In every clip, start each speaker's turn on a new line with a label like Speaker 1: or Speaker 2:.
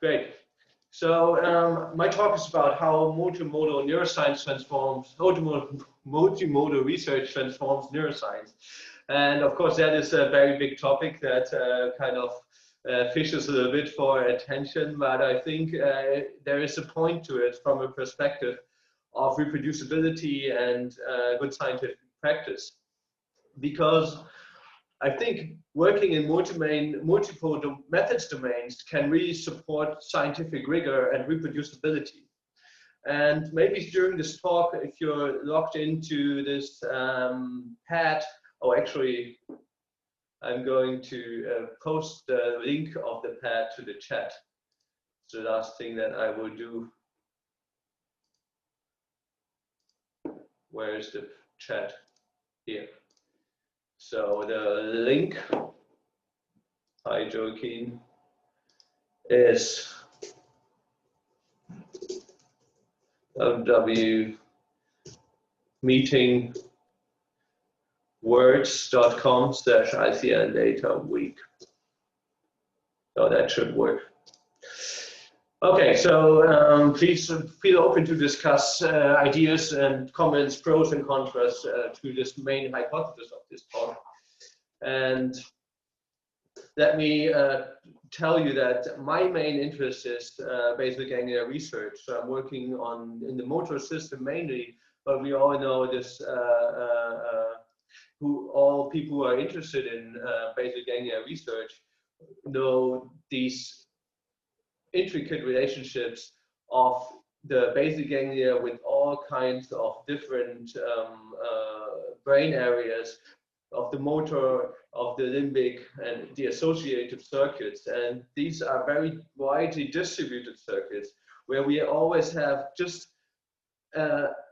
Speaker 1: Great. So my talk is about how multimodal neuroscience transforms, multimodal research transforms neuroscience. And of course, that is a very big topic that kind of fishes a little bit for attention, but I think there is a point to it from a perspective of reproducibility and good scientific practice. Because I think working in multiple methods domains can really support scientific rigor and reproducibility. And maybe during this talk, if you're logged into this pad, or actually, I'm going to post the link of the pad to the chat. It's the last thing that I will do. Where is the chat? Here. So the link, hi Joaquin, is www.meetingwords.com/ICN DataWeek. So that should work. Okay, so please feel open to discuss ideas and comments, pros and contras to this main hypothesis of this talk. And let me tell you that my main interest is basal ganglia research. So I'm working in the motor system mainly, but we all know this, all people who are interested in basal ganglia research know these intricate relationships of the basal ganglia with all kinds of different brain areas of the motor, of the limbic, and the associative circuits. And these are very widely distributed circuits where we always have just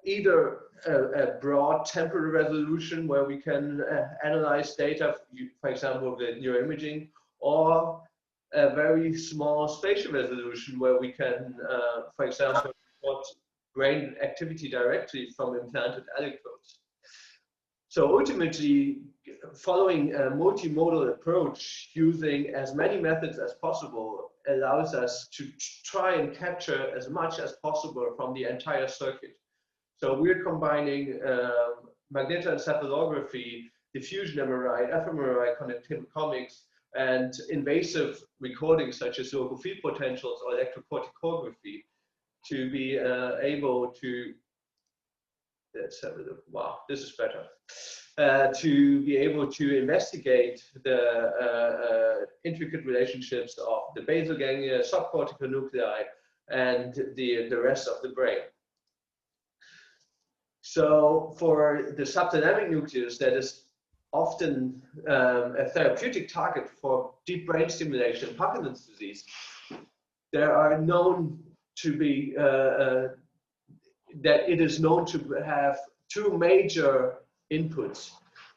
Speaker 1: either a broad temporal resolution where we can analyze data, for example, with neuroimaging, or a very small spatial resolution where we can, for example, report brain activity directly from implanted electrodes. So ultimately, following a multimodal approach using as many methods as possible allows us to try and capture as much as possible from the entire circuit. So we're combining magnetoencephalography, diffusion MRI, fMRI, connectivomics, and invasive recordings such as local field potentials or electrocorticography to be able to, let's have a look, wow, this is better, to be able to investigate the intricate relationships of the basal ganglia, subcortical nuclei, and the rest of the brain. So for the subthalamic nucleus, that is often a therapeutic target for deep brain stimulation in Parkinson's disease, there are known to be, that it is known to have two major inputs,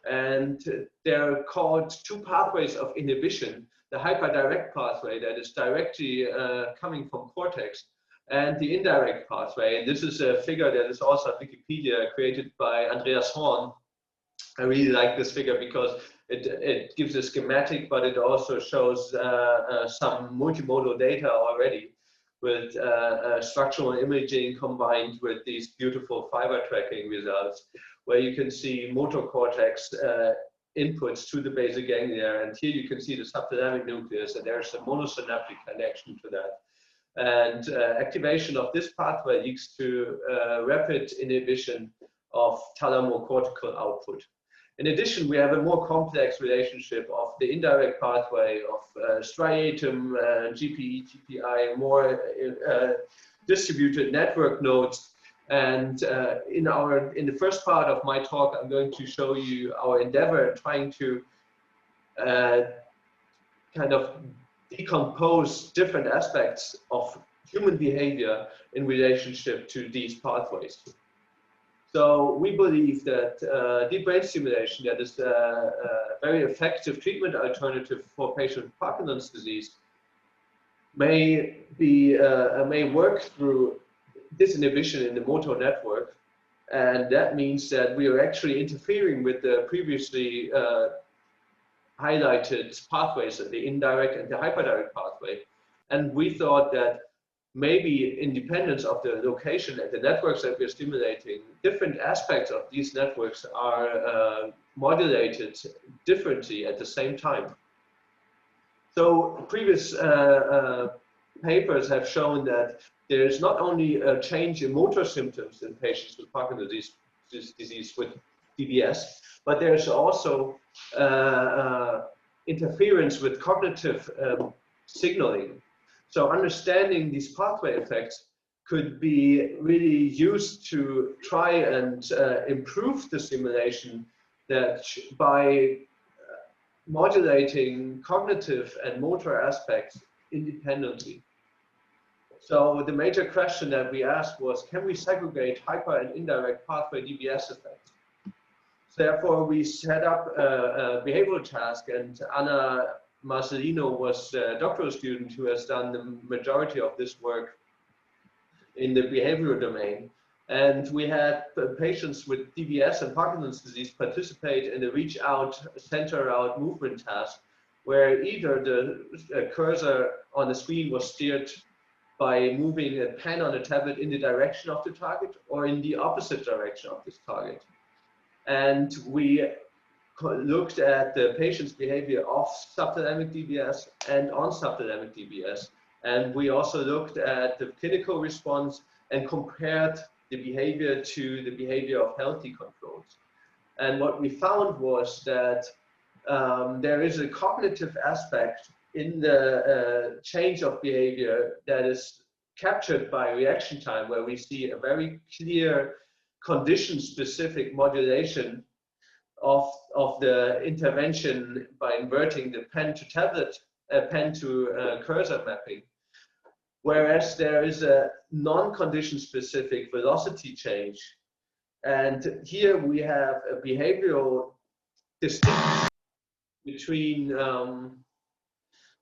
Speaker 1: and they're called two pathways of inhibition: the hyperdirect pathway that is directly coming from cortex, and the indirect pathway. And this is a figure that is also on Wikipedia, created by Andreas Horn. I really like this figure because it gives a schematic, but it also shows some multimodal data already with structural imaging combined with these beautiful fiber tracking results, where you can see motor cortex inputs to the basal ganglia. And here you can see the subthalamic nucleus, and there's a monosynaptic connection to that. And activation of this pathway leads to rapid inhibition of thalamocortical output. In addition, we have a more complex relationship of the indirect pathway of striatum, GPE, GPI, more distributed network nodes. And in the first part of my talk, I'm going to show you our endeavor in trying to kind of decompose different aspects of human behavior in relationship to these pathways. So we believe that deep brain stimulation, that is a very effective treatment alternative for patients with Parkinson's disease, may work through disinhibition in the motor network, and that means that we are actually interfering with the previously highlighted pathways, the indirect and the hyperdirect pathway, And we thought that maybe independence of the location and the networks that we're stimulating, different aspects of these networks are modulated differently at the same time. So previous papers have shown that there is not only a change in motor symptoms in patients with Parkinson's disease with DBS, but there's also interference with cognitive signaling. So understanding these pathway effects could be really used to try and improve the stimulation that by modulating cognitive and motor aspects independently. So the major question that we asked was, can we segregate hyper and indirect pathway DBS effects? Therefore, we set up a behavioral task, and Anna Marcelino was a doctoral student who has done the majority of this work in the behavioral domain. And we had patients with DBS and Parkinson's disease participate in the reach out, center out movement task, where either the cursor on the screen was steered by moving a pen on a tablet in the direction of the target or in the opposite direction of this target. And we looked at the patient's behavior off subthalamic DBS and on subthalamic DBS. And we also looked at the clinical response and compared the behavior to the behavior of healthy controls. And what we found was that there is a cognitive aspect in the change of behavior that is captured by reaction time, where we see a very clear condition-specific modulation of the intervention by inverting the pen to tablet, pen to cursor mapping. Whereas there is a non-condition specific velocity change. And here we have a behavioral distinction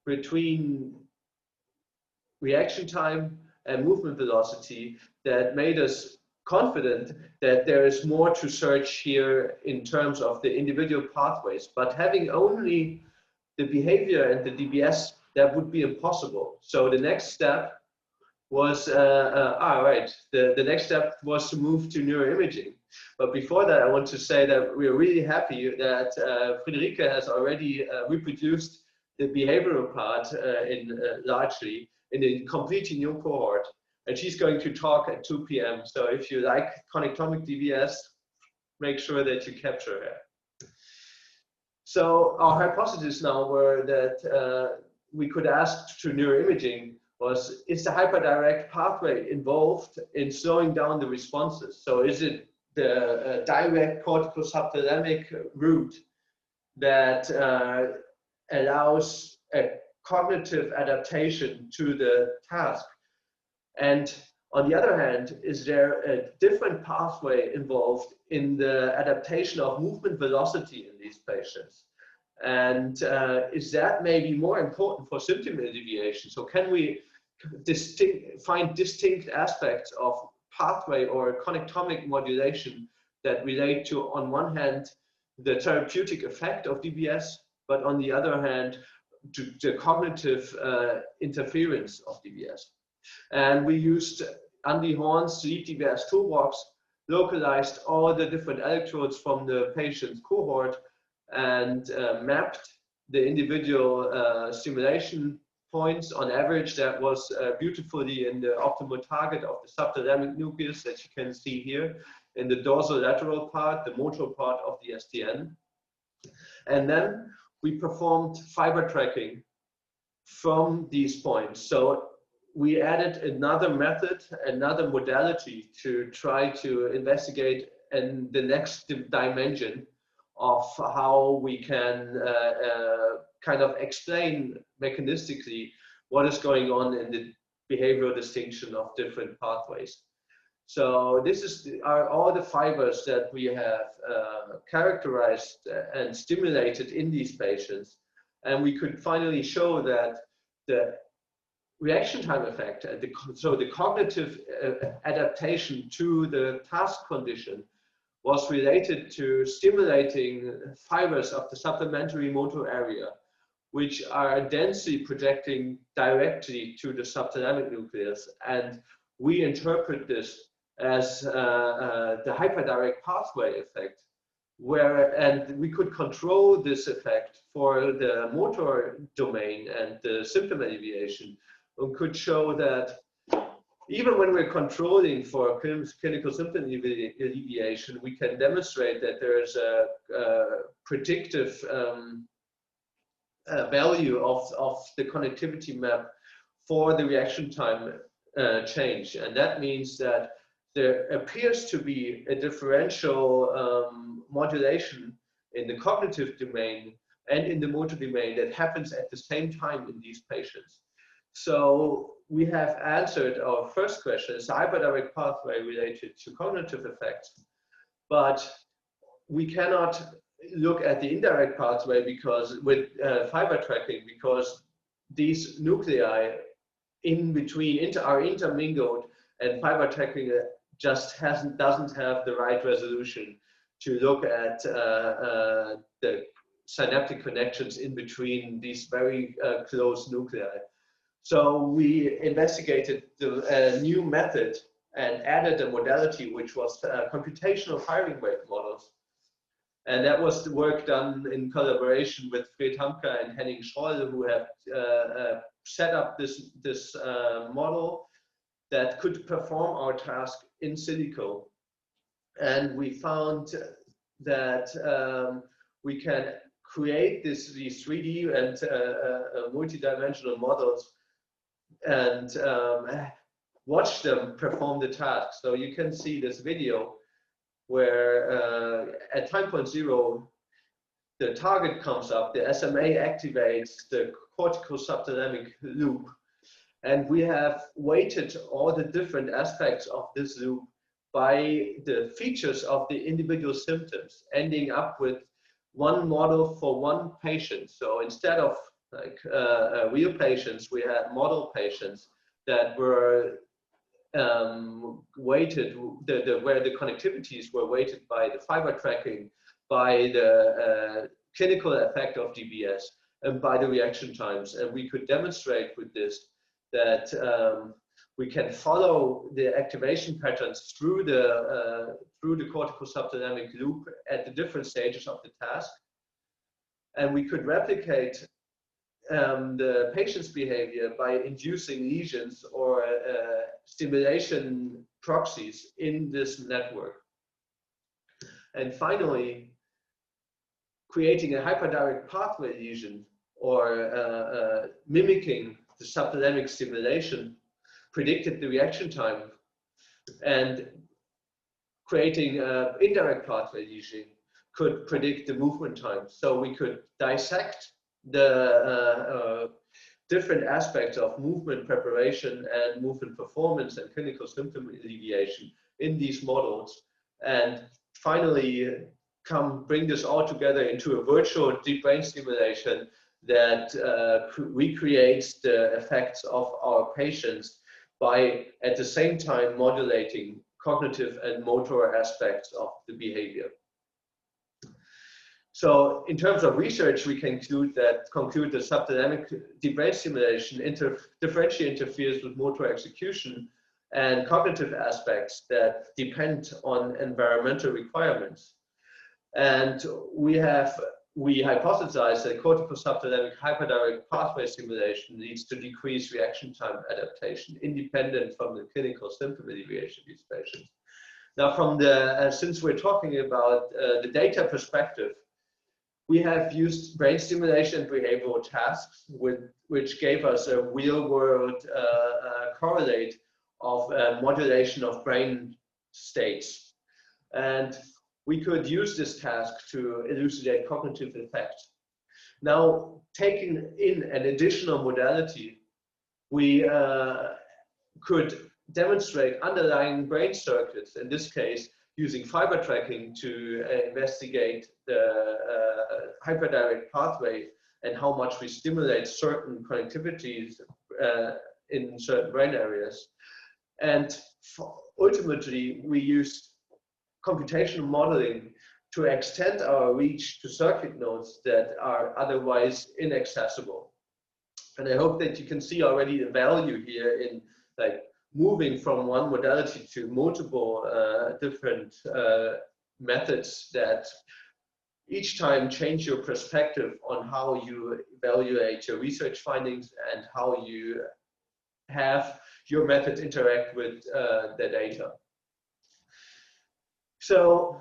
Speaker 1: between reaction time and movement velocity that made us confident that there is more to search here in terms of the individual pathways. But having only the behavior and the DBS, that would be impossible. So the next step was, the next step was to move to neuroimaging. But before that, I want to say that we're really happy that Friederike has already reproduced the behavioral part largely in a completely new cohort. And she's going to talk at 2 p.m. So if you like connectomic DBS, make sure that you capture her. So our hypotheses now were that we could ask to neuroimaging was, is the hyperdirect pathway involved in slowing down the responses? So is it the direct cortico-subthalamic route that allows a cognitive adaptation to the task? And on the other hand, is there a different pathway involved in the adaptation of movement velocity in these patients? And is that maybe more important for symptom alleviation? So can we find distinct aspects of pathway or connectomic modulation that relate to, on one hand, the therapeutic effect of DBS, but on the other hand, to the cognitive interference of DBS? And we used Andy Horn's Sleep DBS toolbox, localized all the different electrodes from the patient's cohort, and mapped the individual stimulation points. On average, that was beautifully in the optimal target of the subthalamic nucleus that you can see here in the dorsolateral part, the motor part of the STN. And then we performed fiber tracking from these points. So we added another method, another modality to try to investigate in the next dimension of how we can kind of explain mechanistically what is going on in the behavioral distinction of different pathways. So this are all the fibers that we have characterized and stimulated in these patients. And we could finally show that the reaction time effect, so the cognitive adaptation to the task condition, was related to stimulating fibers of the supplementary motor area, which are densely projecting directly to the subthalamic nucleus. And we interpret this as the hyperdirect pathway effect, and we could control this effect for the motor domain and the symptom alleviation, and could show that even when we're controlling for clinical symptom alleviation, we can demonstrate that there is a predictive value of the connectivity map for the reaction time change. And that means that there appears to be a differential modulation in the cognitive domain and in the motor domain that happens at the same time in these patients. So we have answered our first question: is the hyperdirect pathway related to cognitive effects? But we cannot look at the indirect pathway because with fiber tracking, because these nuclei in between are intermingled, and fiber tracking just doesn't have the right resolution to look at the synaptic connections in between these very close nuclei. So we investigated the new method and added a modality which was computational firing wave models. And that was the work done in collaboration with Fred Hamke and Henning Schroll, who have set up this model that could perform our task in silico. And we found that we can create these 3D and multidimensional models and watch them perform the task. So you can see this video where at time point 0, the target comes up, the SMA activates the cortico-subthalamic loop, and we have weighted all the different aspects of this loop by the features of the individual symptoms, ending up with one model for one patient. So instead of like real patients, we had model patients that were weighted, where the connectivities were weighted by the fiber tracking, by the clinical effect of DBS, and by the reaction times. And we could demonstrate with this that we can follow the activation patterns through the cortico-subthalamic loop at the different stages of the task. And we could replicate the patient's behavior by inducing lesions or stimulation proxies in this network. And finally, creating a hyperdirect pathway lesion or mimicking the subthalamic stimulation predicted the reaction time, and creating an indirect pathway lesion could predict the movement time. So we could dissect the different aspects of movement preparation and movement performance and clinical symptom alleviation in these models, and finally bring this all together into a virtual deep brain stimulation that recreates the effects of our patients by at the same time modulating cognitive and motor aspects of the behavior. So in terms of research, we conclude that subthalamic deep brain stimulation differentially interferes with motor execution and cognitive aspects that depend on environmental requirements. And we hypothesize that cortico-subthalamic hyperdirect pathway stimulation leads to decreased reaction time adaptation, independent from the clinical symptom alleviation of these patients. Now, from since we're talking about the data perspective, we have used brain stimulation and behavioral tasks, which gave us a real-world correlate of modulation of brain states. And we could use this task to elucidate cognitive effects. Now, taking in an additional modality, we could demonstrate underlying brain circuits, in this case, using fiber tracking to investigate the hyperdirect pathway and how much we stimulate certain connectivities in certain brain areas. And ultimately, we used computational modeling to extend our reach to circuit nodes that are otherwise inaccessible. And I hope that you can see already the value here in like moving from one modality to multiple different methods that each time change your perspective on how you evaluate your research findings and how you have your method interact with the data. So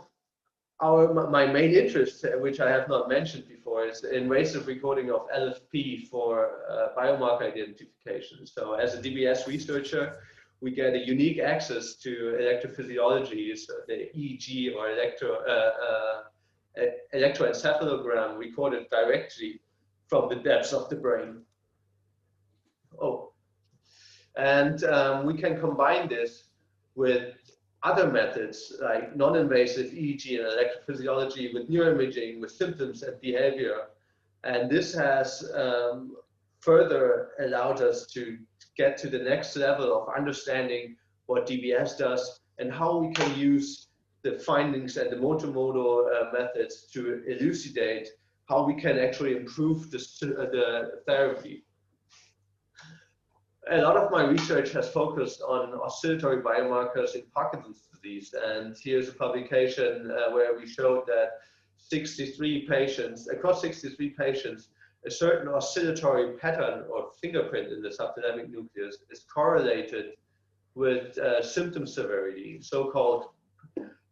Speaker 1: my main interest, which I have not mentioned before, is the invasive recording of LFP for biomarker identification. So as a DBS researcher, we get a unique access to electrophysiology, so the EEG or electroencephalogram recorded directly from the depths of the brain. And we can combine this with other methods like non-invasive EEG and electrophysiology, with neuroimaging, with symptoms and behavior. And this has further allowed us to get to the next level of understanding what DBS does and how we can use the findings and the multimodal methods to elucidate how we can actually improve the therapy. A lot of my research has focused on oscillatory biomarkers in Parkinson's disease, and here's a publication where we showed that 63 patients, across 63 patients, a certain oscillatory pattern or fingerprint in the subthalamic nucleus is correlated with symptom severity, so-called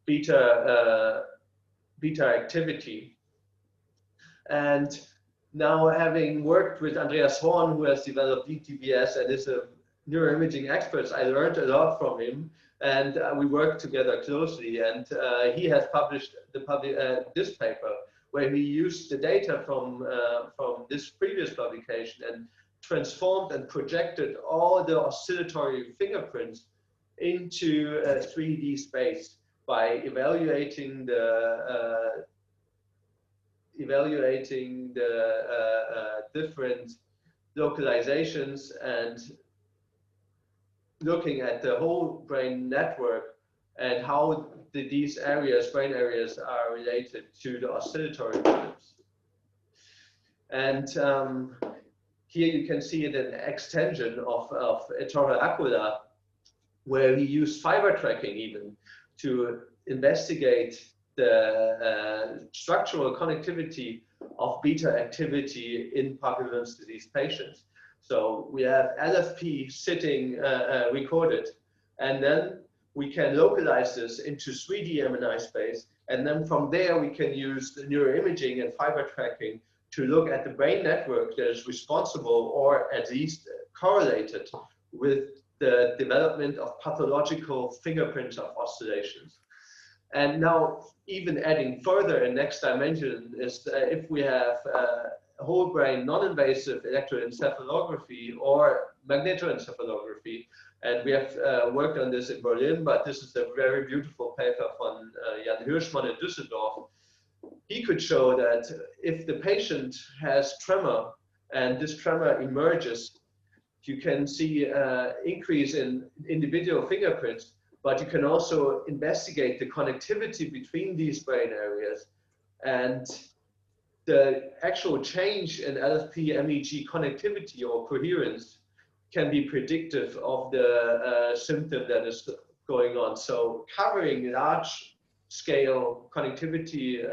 Speaker 1: beta activity. And now, having worked with Andreas Horn, who has developed DBS and is a neuroimaging expert, I learned a lot from him, and we worked together closely. And he has published this paper where he used the data from this previous publication and transformed and projected all the oscillatory fingerprints into a 3D space by evaluating the different localizations and looking at the whole brain network and how these brain areas are related to the oscillatory rhythms. And here you can see an extension of Ettore Aquila, where he used fiber tracking even to investigate the structural connectivity of beta activity in Parkinson's disease patients. So we have LFP sitting recorded, and then we can localize this into 3D MNI space, and then from there we can use the neuroimaging and fiber tracking to look at the brain network that is responsible or at least correlated with the development of pathological fingerprints of oscillations. And now, even adding further, a next dimension is if we have whole brain non-invasive electroencephalography or magnetoencephalography, and we have worked on this in Berlin, but this is a very beautiful paper from Jan Hirschmann in Düsseldorf. He could show that if the patient has tremor and this tremor emerges, you can see increase in individual fingerprints, but you can also investigate the connectivity between these brain areas, and the actual change in LFP-MEG connectivity or coherence can be predictive of the symptom that is going on. So covering large scale connectivity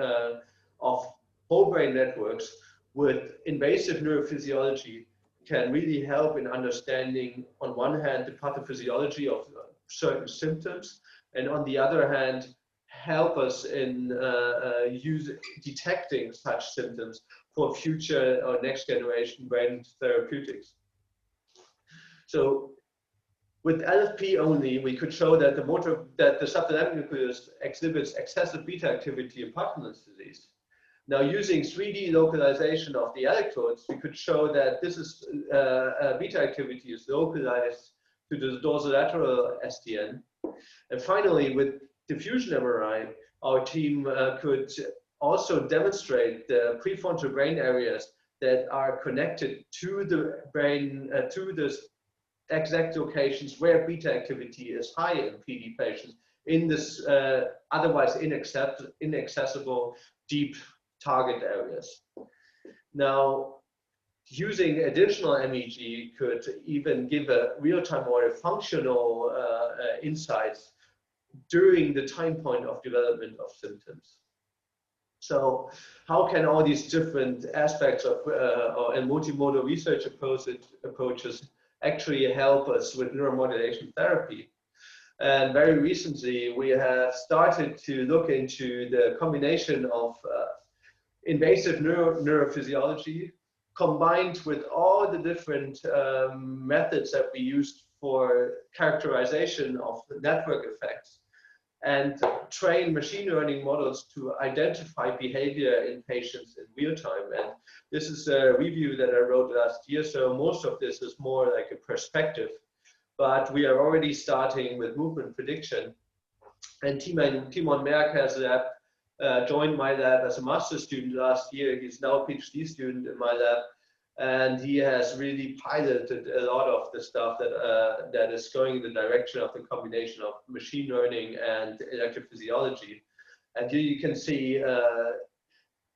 Speaker 1: of whole brain networks with invasive neurophysiology can really help in understanding, on one hand, the pathophysiology of certain symptoms, and on the other hand, help us in detecting such symptoms for future or next generation brain therapeutics. So with LFP only, we could show that the subthalamic nucleus exhibits excessive beta activity in Parkinson's disease. Now, using 3D localization of the electrodes, we could show that this is beta activity is localized to the dorsolateral SDN. And finally, with diffusion MRI, our team could also demonstrate the prefrontal brain areas that are connected to the brain, to the exact locations where beta activity is high in PD patients in this otherwise inaccessible deep target areas. Now, using additional MEG could even give a real-time or a functional insights during the time point of development of symptoms. So how can all these different aspects of and multimodal research approaches actually help us with neuromodulation therapy? And very recently, we have started to look into the combination of invasive neurophysiology combined with all the different methods that we used for characterization of the network effects, and train machine learning models to identify behavior in patients in real time. And this is a review that I wrote last year, so most of this is more like a perspective, but we are already starting with movement prediction. And Timon Merker's lab joined my lab as a master's student last year. He's now a PhD student in my lab, and he has really piloted a lot of the stuff that that is going in the direction of the combination of machine learning and electrophysiology. And here you can see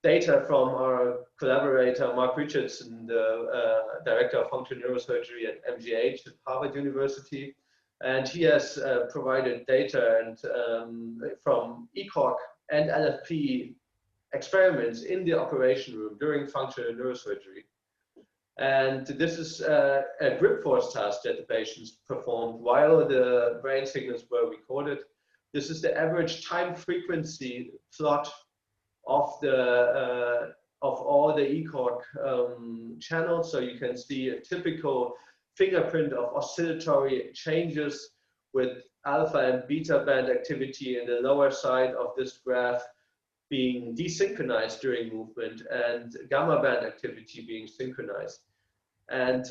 Speaker 1: data from our collaborator Mark Richardson, the director of functional neurosurgery at MGH at Harvard University, and he has provided data and from ECOG and LFP experiments in the operation room during functional neurosurgery. And this is a grip force task that the patients performed while the brain signals were recorded. This is the average time frequency plot of the of all the ECOG channels. So you can see a typical fingerprint of oscillatory changes with alpha and beta band activity in the lower side of this graph being desynchronized during movement and gamma band activity being synchronized. And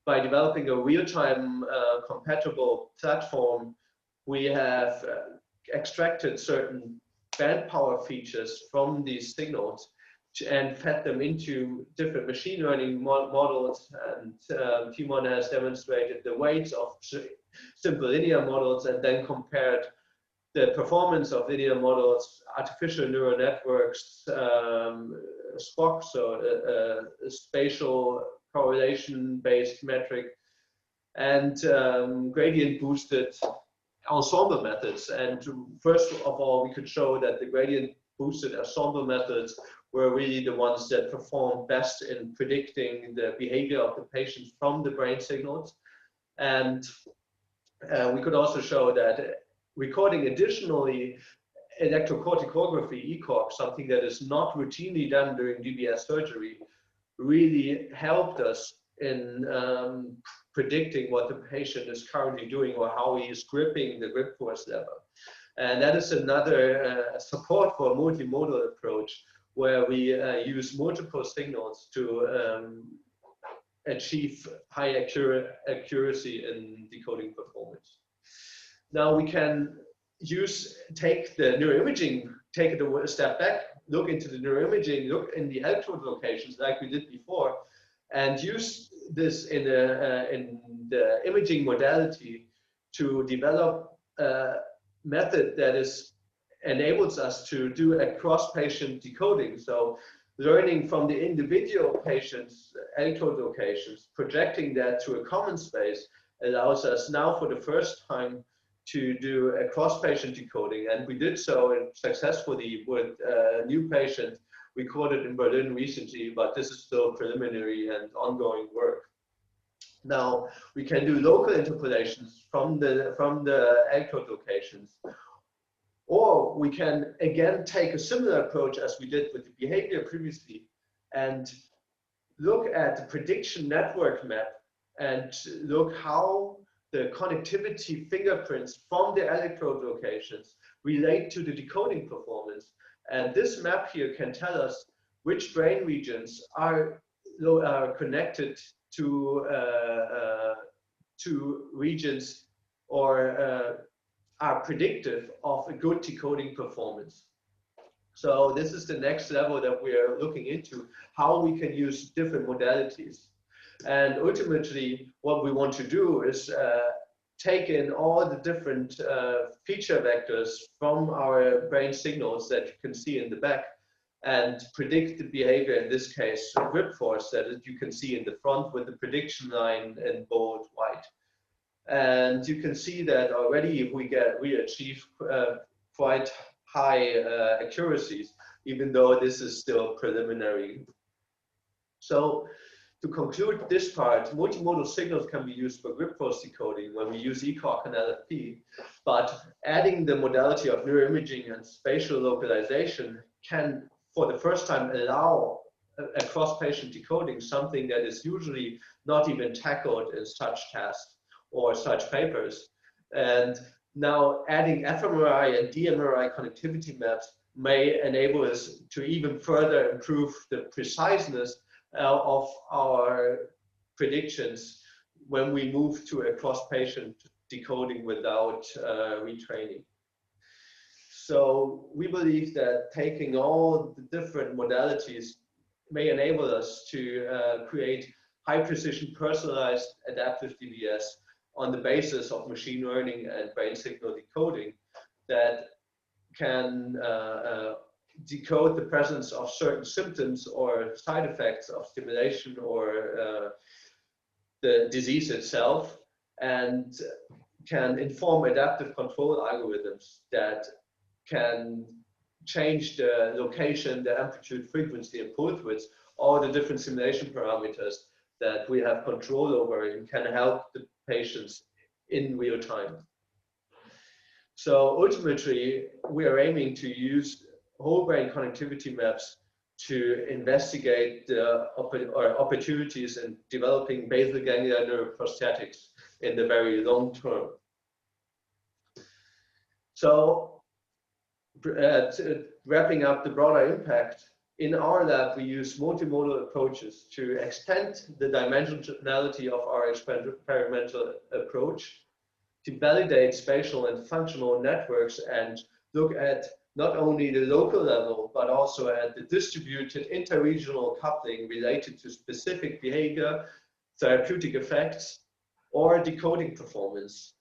Speaker 1: by developing a real-time compatible platform, we have extracted certain band power features from these signals and fed them into different machine learning models. And Timon has demonstrated the weights of simple linear models and then compared the performance of linear models, artificial neural networks, SPOC, so a spatial correlation-based metric, and gradient boosted ensemble methods. And first of all, we could show that the gradient boosted ensemble methods were really the ones that performed best in predicting the behavior of the patient from the brain signals. And we could also show that recording additionally electrocorticography, ECOG, something that is not routinely done during DBS surgery, really helped us in predicting what the patient is currently doing or how he is gripping the grip force level. And that is another support for a multimodal approach where we use multiple signals to achieve high accuracy in decoding performance. Now we can take the neuroimaging, take it a step back, look into the neuroimaging, look in the electrode locations like we did before, and use this in the imaging modality to develop a method that enables us to do a cross-patient decoding. So learning from the individual patient's electrode locations, projecting that to a common space allows us now for the first time to do a cross-patient decoding. And we did so successfully with a new patient recorded in Berlin recently, but this is still preliminary and ongoing work. Now, we can do local interpolations from the electrode locations, or we can again take a similar approach as we did with the behavior previously and look at the prediction network map and look how the connectivity fingerprints from the electrode locations relate to the decoding performance. And this map here can tell us which brain regions are connected to regions or are predictive of a good decoding performance. So this is the next level that we are looking into, how we can use different modalities. And ultimately, what we want to do is take in all the different feature vectors from our brain signals that you can see in the back and predict the behavior, in this case, grip force that you can see in the front with the prediction line in bold white. And you can see that already we achieve quite high accuracies, even though this is still preliminary. So to conclude this part, multimodal signals can be used for grip force decoding when we use ECOG and LFP, but adding the modality of neuroimaging and spatial localization can, for the first time, allow a cross-patient decoding, something that is usually not even tackled in such tasks or such papers. And now adding fMRI and dMRI connectivity maps may enable us to even further improve the preciseness of our predictions when we move to a cross-patient decoding without retraining. So we believe that taking all the different modalities may enable us to create high-precision, personalized, adaptive DBS on the basis of machine learning and brain signal decoding that can decode the presence of certain symptoms or side effects of stimulation or the disease itself, and can inform adaptive control algorithms that can change the location, the amplitude, frequency, and pulse width, all the different simulation parameters that we have control over and can help the patients in real time. So ultimately, we are aiming to use whole brain connectivity maps to investigate the opportunities in developing basal ganglia neuroprosthetics in the very long term. So wrapping up the broader impact, in our lab, we use multimodal approaches to extend the dimensionality of our experimental approach, to validate spatial and functional networks and look at not only the local level, but also at the distributed interregional coupling related to specific behavior, therapeutic effects, or decoding performance.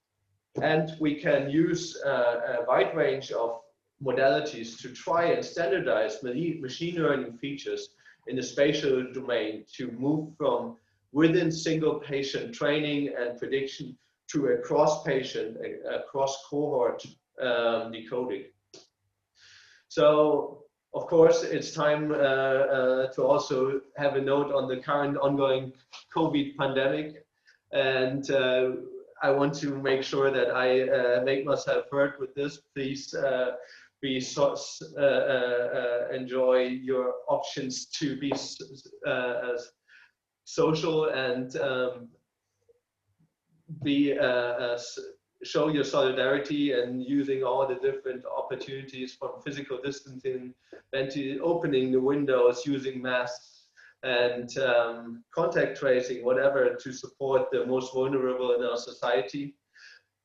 Speaker 1: And we can use a wide range of modalities to try and standardize machine learning features in the spatial domain to move from within single patient training and prediction to a cross-patient, a cross-cohort decoding. So, of course, it's time to also have a note on the current ongoing COVID pandemic. And I want to make sure that I make myself heard with this. Please enjoy your options to be social and show your solidarity and using all the different opportunities from physical distancing, opening the windows, using masks, and contact tracing, whatever, to support the most vulnerable in our society.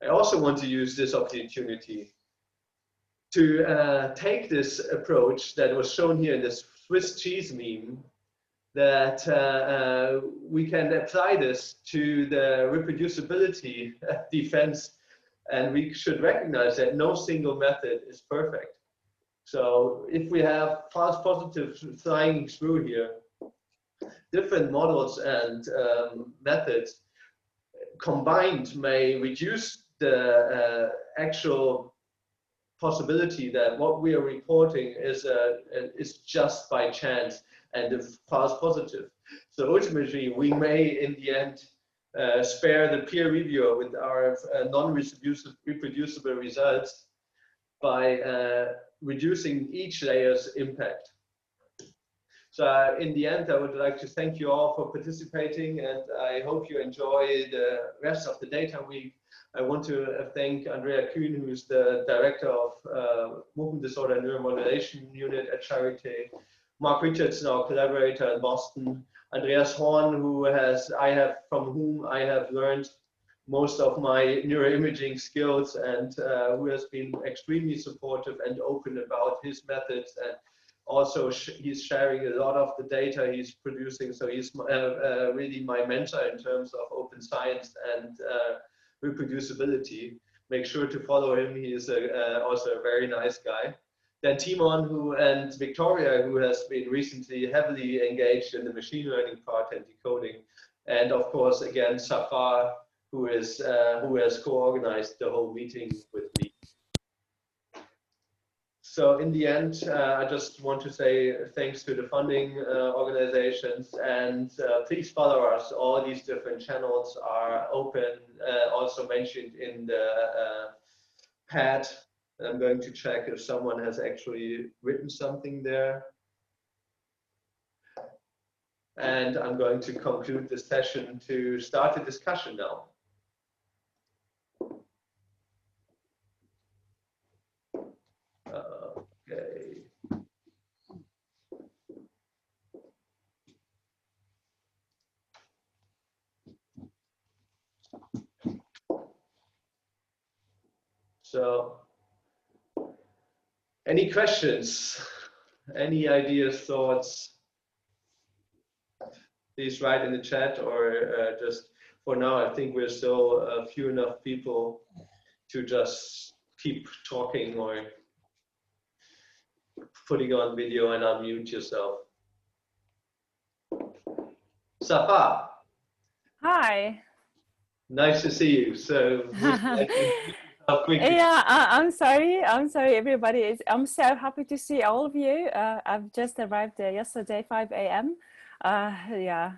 Speaker 1: I also want to use this opportunity to take this approach that was shown here in this Swiss cheese meme, that we can apply this to the reproducibility defense, and we should recognize that no single method is perfect. So if we have false positives flying through here, different models and methods combined may reduce the actual possibility that what we are reporting is just by chance and a false positive. So ultimately, we may, in the end, spare the peer reviewer with our non-reproducible results by reducing each layer's impact. So in the end, I would like to thank you all for participating, and I hope you enjoy the rest of the data week. I want to thank Andrea Kuhn, who's the director of Movement Disorder Neuromodulation Unit at Charite, Mark Richardson, our collaborator in Boston, Andreas Horn, from whom I have learned most of my neuroimaging skills, and who has been extremely supportive and open about his methods, and also he's sharing a lot of the data he's producing. So he's really my mentor in terms of open science and reproducibility. Make sure to follow him. He is also a very nice guy. Then Timon and Victoria, who has been recently heavily engaged in the machine learning part and decoding. And of course, again, Safar, who has co-organized the whole meeting with me. So in the end, I just want to say thanks to the funding organizations, and please follow us. All these different channels are open, also mentioned in the pad. I'm going to check if someone has actually written something there. And I'm going to conclude the session to start the discussion now. Okay. So, any questions? Any ideas, thoughts? Please write in the chat, or just for now, I think we're still few enough people to just keep talking or putting on video and unmute yourself. Safa.
Speaker 2: Hi.
Speaker 1: Nice to see you. So,
Speaker 2: yeah, I'm sorry, everybody. I'm so happy to see all of you. I've just arrived yesterday, 5 a.m. Yeah.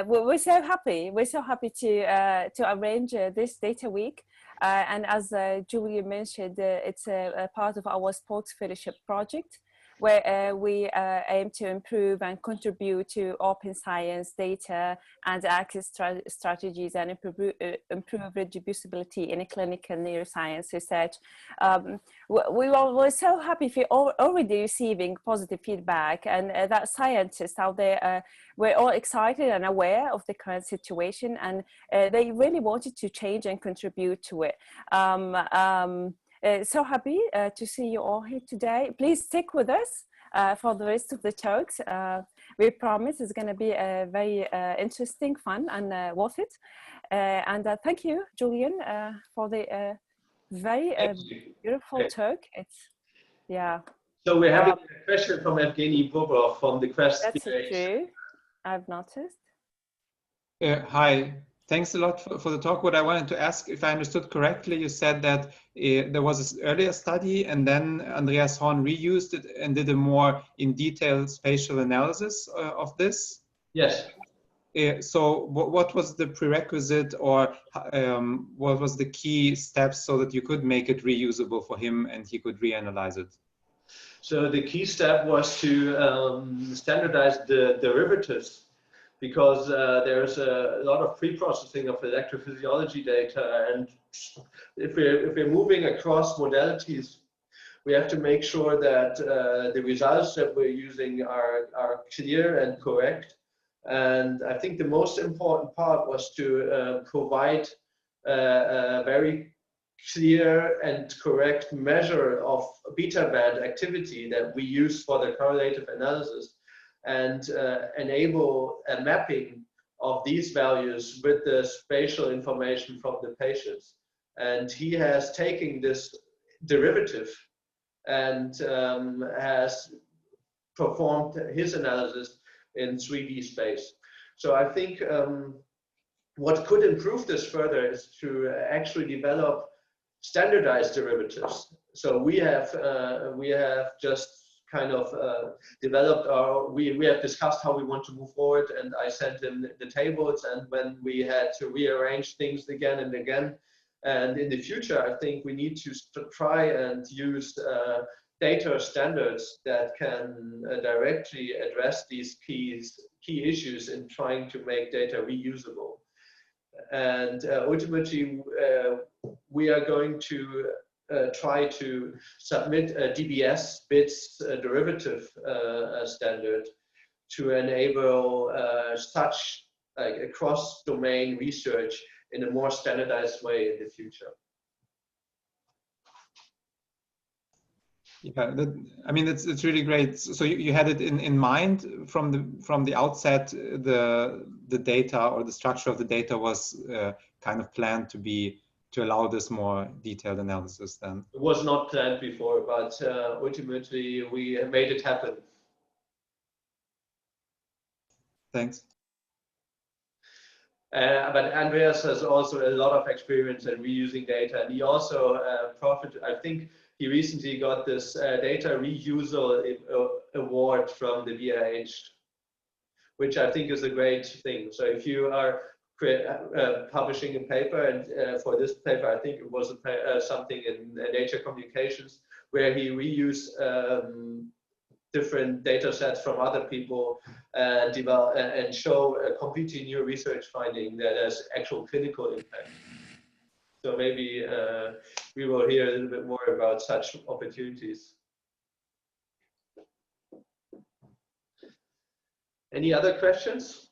Speaker 2: We're so happy. We're so happy to arrange this data week. And as Julian mentioned, it's a part of our sports fellowship project, where we aim to improve and contribute to open science data and access strategies and improve reproducibility in clinical neuroscience research. We're so happy for already receiving positive feedback, and that scientists out there were all excited and aware of the current situation, and they really wanted to change and contribute to it. So happy to see you all here today. Please stick with us for the rest of the talks. We promise it's going to be a very interesting, fun, and worth it. And thank you, Julian, for the very beautiful talk. It's, yeah.
Speaker 1: So we're having a question from Evgeny Bobov from the Quest.
Speaker 2: That's true. I've noticed.
Speaker 3: Hi. Thanks a lot for the talk. What I wanted to ask, if I understood correctly, you said that there was an earlier study and then Andreas Horn reused it and did a more in detail spatial analysis of this?
Speaker 1: Yes.
Speaker 3: So what was the prerequisite, or what was the key steps so that you could make it reusable for him and he could reanalyze it?
Speaker 1: So the key step was to standardize the derivatives, because there's a lot of pre-processing of electrophysiology data, and if we're moving across modalities, we have to make sure that the results that we're using are clear and correct. And I think the most important part was to provide a very clear and correct measure of beta band activity that we use for the correlative analysis, and enable a mapping of these values with the spatial information from the patients. And he has taken this derivative and has performed his analysis in 3D space. So I think what could improve this further is to actually develop standardized derivatives. So we have just kind of developed we have discussed how we want to move forward, and I sent him the tables, and when we had to rearrange things again and again. And in the future, I think we need to try and use data standards that can directly address these key issues in trying to make data reusable. And ultimately, we are going to try to submit a DBS bits derivative standard to enable such like a cross-domain research in a more standardized way in the future.
Speaker 3: Yeah, I mean, it's really great. So you had it in mind from the outset. The data or the structure of the data was kind of planned to allow this more detailed analysis. Then
Speaker 1: it was not planned before, but ultimately we made it happen.
Speaker 3: Thanks.
Speaker 1: But Andreas has also a lot of experience in reusing data, and he also I think he recently got this data reusal award from the VIH, which I think is a great thing. So if you are publishing a paper, and for this paper, I think it was something in Nature Communications, where he reused different data sets from other people and show a completely new research finding that has actual clinical impact. So maybe we will hear a little bit more about such opportunities. Any other questions?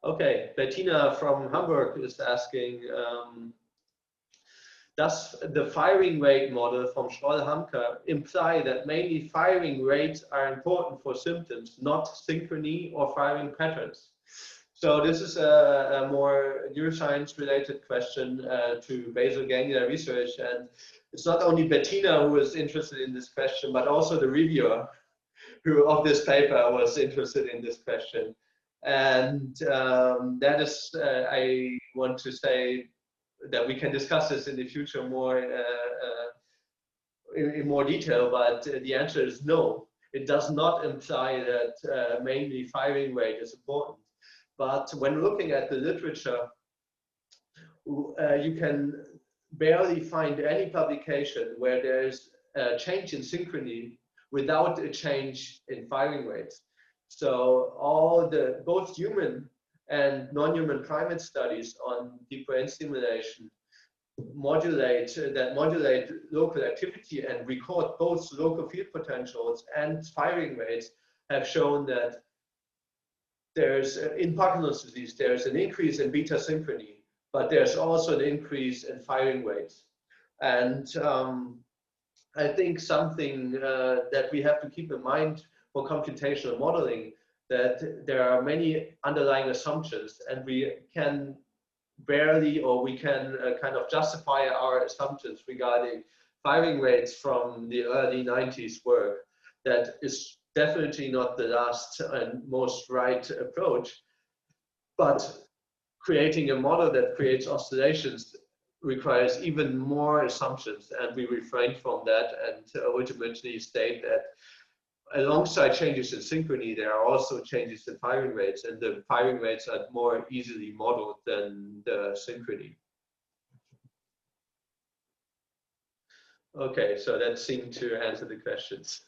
Speaker 1: Okay, Bettina from Hamburg is asking, does the firing rate model from Schroll-Hamke imply that mainly firing rates are important for symptoms, not synchrony or firing patterns? So this is a more neuroscience related question to basal ganglia research, and it's not only Bettina who is interested in this question, but also the reviewer of this paper was interested in this question. And that is, I want to say that we can discuss this in the future more in more detail, but the answer is no. It does not imply that mainly firing rate is important. But when looking at the literature, you can barely find any publication where there's a change in synchrony without a change in firing rates. So both human and non-human primate studies on deep brain stimulation modulate local activity and record both local field potentials and firing rates have shown that there's, in Parkinson's disease, there's an increase in beta synchrony, but there's also an increase in firing rates. And I think something that we have to keep in mind for computational modeling, that there are many underlying assumptions, and we can barely, or we can kind of justify our assumptions regarding firing rates from the early 90s work. That is definitely not the last and most right approach, but creating a model that creates oscillations requires even more assumptions, and we refrain from that and ultimately state that alongside changes in synchrony, there are also changes in firing rates, and the firing rates are more easily modeled than the synchrony. Okay, so that seemed to answer the questions.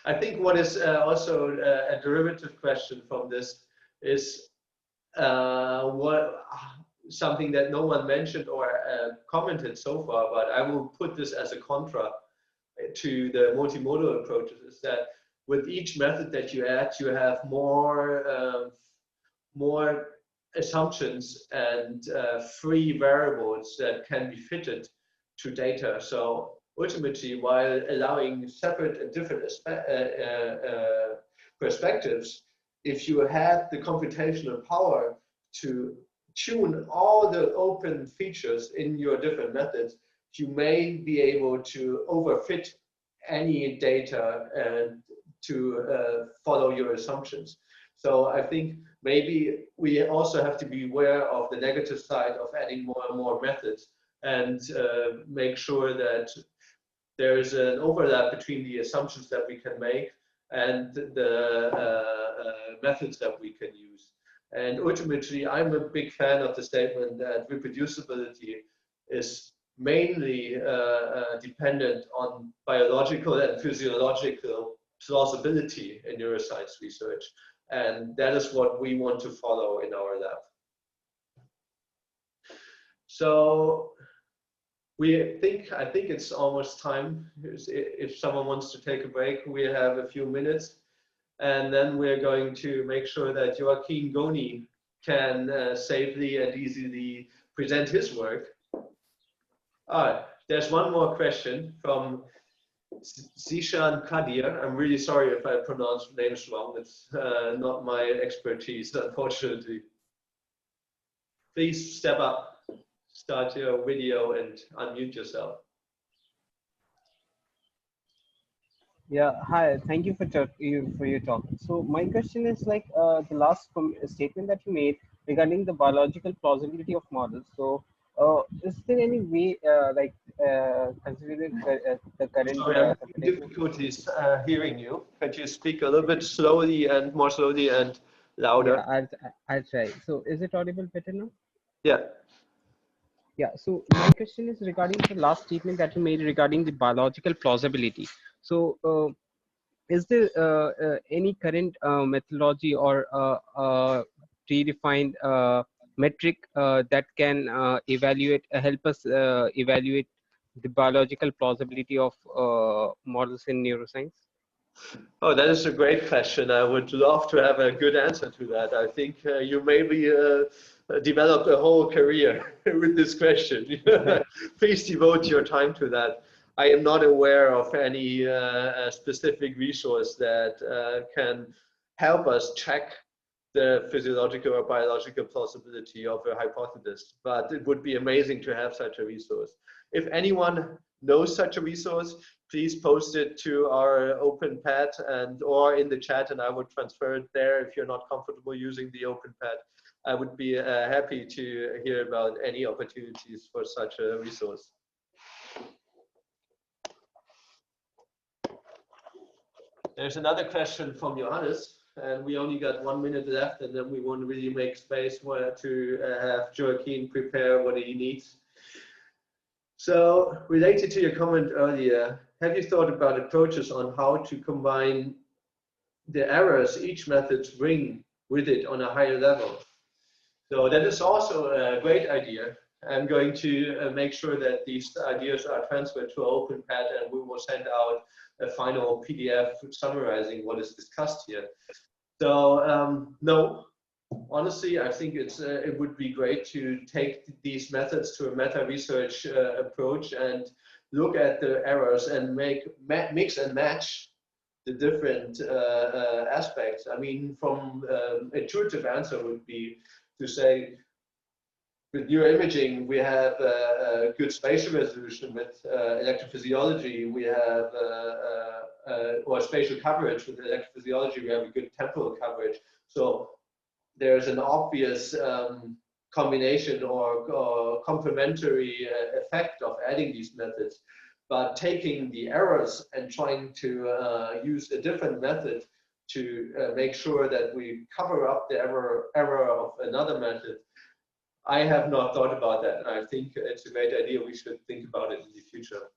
Speaker 1: I think what is also a derivative question from this is something that no one mentioned or commented so far, but I will put this as a contra to the multimodal approaches, is that with each method that you add, you have more assumptions and free variables that can be fitted to data. So ultimately, while allowing separate and different perspectives, if you have the computational power to tune all the open features in your different methods, you may be able to overfit any data and to follow your assumptions. So I think maybe we also have to be aware of the negative side of adding more and more methods, and make sure that there is an overlap between the assumptions that we can make and the methods that we can use. And ultimately, I'm a big fan of the statement that reproducibility is mainly dependent on biological and physiological plausibility in neuroscience research. And that is what we want to follow in our lab. So I think it's almost time. If someone wants to take a break, we have a few minutes. And then we're going to make sure that Joaquin Goni can safely and easily present his work. There's one more question from Zishan Kadir. I'm really sorry if I pronounced names wrong. It's not my expertise, unfortunately. Please step up, start your video and unmute yourself.
Speaker 4: Yeah, hi, thank you for your talk. So my question is like the last statement that you made regarding the biological plausibility of models. So is there any way considering the current
Speaker 1: Sorry, I'm having difficulties hearing you. Could you speak a little bit slowly and more slowly and louder?
Speaker 4: Yeah, I'll try. So is it audible better now?
Speaker 1: Yeah.
Speaker 4: Yeah, so my question is regarding the last statement that you made regarding the biological plausibility. So is there any current methodology or predefined metric that can help us evaluate the biological plausibility of models in neuroscience?
Speaker 1: Oh, that is a great question. I would love to have a good answer to that. I think you maybe developed a whole career with this question. Please devote your time to that. I am not aware of any specific resource that can help us check the physiological or biological plausibility of a hypothesis, but it would be amazing to have such a resource. If anyone knows such a resource, please post it to our OpenPad or in the chat, and I would transfer it there. If you're not comfortable using the OpenPad, I would be happy to hear about any opportunities for such a resource. There's another question from Johannes, and we only got 1 minute left, and then we want to really make space to have Joaquin prepare what he needs. So, related to your comment earlier, have you thought about approaches on how to combine the errors each method bring with it on a higher level? So that is also a great idea. I'm going to make sure that these ideas are transferred to OpenPad, and we will send out a final PDF summarizing what is discussed here. So no, honestly, I think it would be great to take these methods to a meta-research approach and look at the errors and mix and match the different aspects. I mean, from intuitive answer would be to say, with neuroimaging, we have a good spatial resolution. With electrophysiology, we have or spatial coverage. With electrophysiology, we have a good temporal coverage. So there's an obvious combination or complementary effect of adding these methods. But taking the errors and trying to use a different method to make sure that we cover up the error of another method, I have not thought about that, and I think it's a great idea. We should think about it in the future.